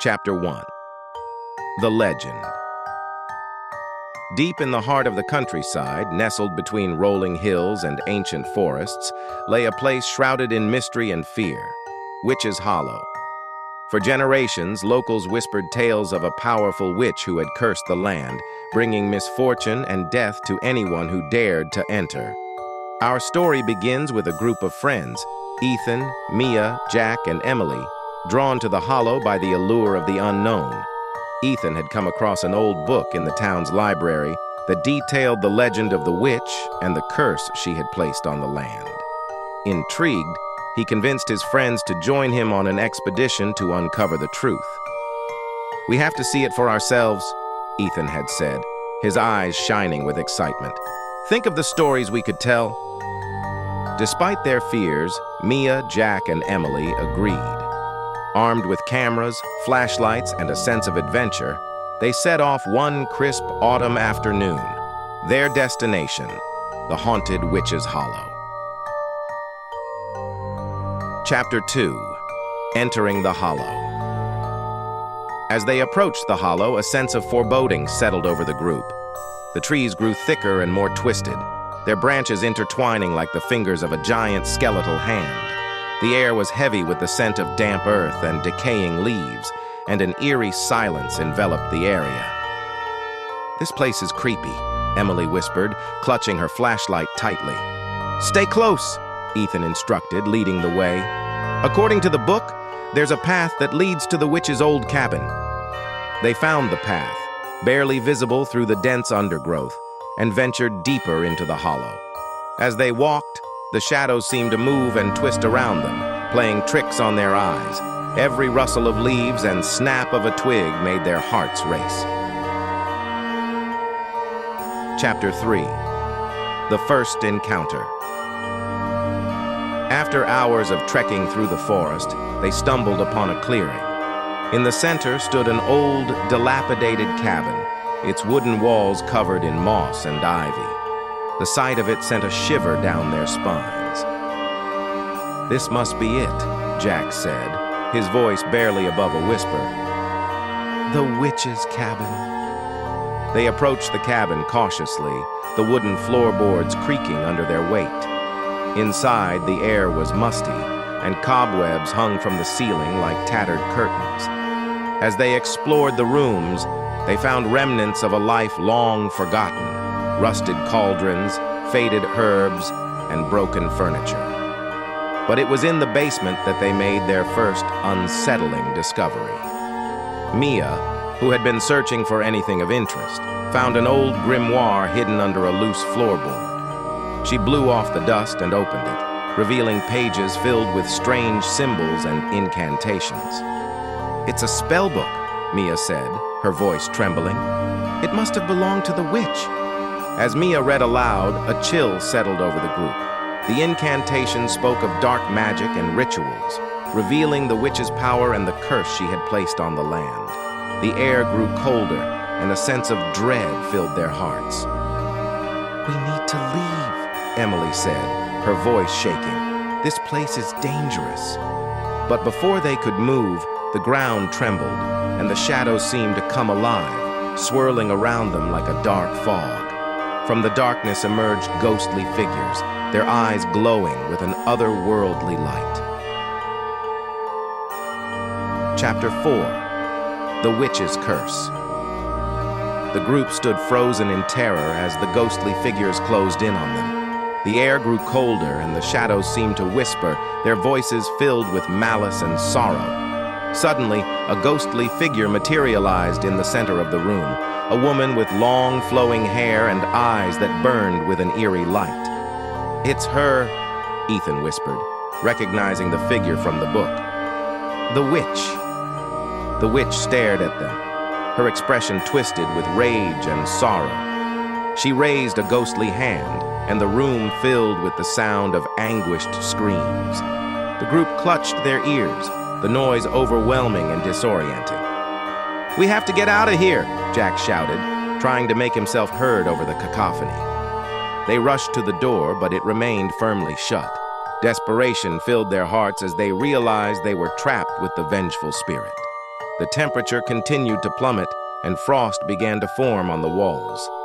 Chapter 1. The Legend. Deep in the heart of the countryside, nestled between rolling hills and ancient forests, lay a place shrouded in mystery and fear, Witch's Hollow. For generations, locals whispered tales of a powerful witch who had cursed the land, bringing misfortune and death to anyone who dared to enter. Our story begins with a group of friends, Ethan, Mia, Jack, and Emily, drawn to the hollow by the allure of the unknown. Ethan had come across an old book in the town's library that detailed the legend of the witch and the curse she had placed on the land. Intrigued, he convinced his friends to join him on an expedition to uncover the truth. "We have to see it for ourselves," Ethan had said, his eyes shining with excitement. "Think of the stories we could tell." Despite their fears, Mia, Jack, and Emily agreed. Armed with cameras, flashlights, and a sense of adventure, they set off one crisp autumn afternoon. Their destination, the haunted Witch's Hollow. Chapter 2. Entering the Hollow. As they approached the hollow, a sense of foreboding settled over the group. The trees grew thicker and more twisted, their branches intertwining like the fingers of a giant skeletal hand. The air was heavy with the scent of damp earth and decaying leaves, and an eerie silence enveloped the area. "This place is creepy," Emily whispered, clutching her flashlight tightly. "Stay close," Ethan instructed, leading the way. "According to the book, there's a path that leads to the witch's old cabin." They found the path, barely visible through the dense undergrowth, and ventured deeper into the hollow. As they walked, the shadows seemed to move and twist around them, playing tricks on their eyes. Every rustle of leaves and snap of a twig made their hearts race. Chapter 3. The First Encounter. After hours of trekking through the forest, they stumbled upon a clearing. In the center stood an old, dilapidated cabin, its wooden walls covered in moss and ivy. The sight of it sent a shiver down their spines. "This must be it," Jack said, his voice barely above a whisper. "The witch's cabin." They approached the cabin cautiously, the wooden floorboards creaking under their weight. Inside, the air was musty, and cobwebs hung from the ceiling like tattered curtains. As they explored the rooms, they found remnants of a life long forgotten. Rusted cauldrons, faded herbs, and broken furniture. But it was in the basement that they made their first unsettling discovery. Mia, who had been searching for anything of interest, found an old grimoire hidden under a loose floorboard. She blew off the dust and opened it, revealing pages filled with strange symbols and incantations. "It's a spell book," Mia said, her voice trembling. "It must have belonged to the witch." As Mia read aloud, a chill settled over the group. The incantation spoke of dark magic and rituals, revealing the witch's power and the curse she had placed on the land. The air grew colder, and a sense of dread filled their hearts. "We need to leave," Emily said, her voice shaking. "This place is dangerous." But before they could move, the ground trembled, and the shadows seemed to come alive, swirling around them like a dark fog. From the darkness emerged ghostly figures, their eyes glowing with an otherworldly light. Chapter 4. The Witch's Curse. The group stood frozen in terror as the ghostly figures closed in on them. The air grew colder and the shadows seemed to whisper, their voices filled with malice and sorrow. Suddenly, a ghostly figure materialized in the center of the room, a woman with long, flowing hair and eyes that burned with an eerie light. "It's her," Ethan whispered, recognizing the figure from the book. "The witch." The witch stared at them, her expression twisted with rage and sorrow. She raised a ghostly hand, and the room filled with the sound of anguished screams. The group clutched their ears, the noise overwhelming and disorienting. "We have to get out of here," Jack shouted, trying to make himself heard over the cacophony. They rushed to the door, but it remained firmly shut. Desperation filled their hearts as they realized they were trapped with the vengeful spirit. The temperature continued to plummet, and frost began to form on the walls.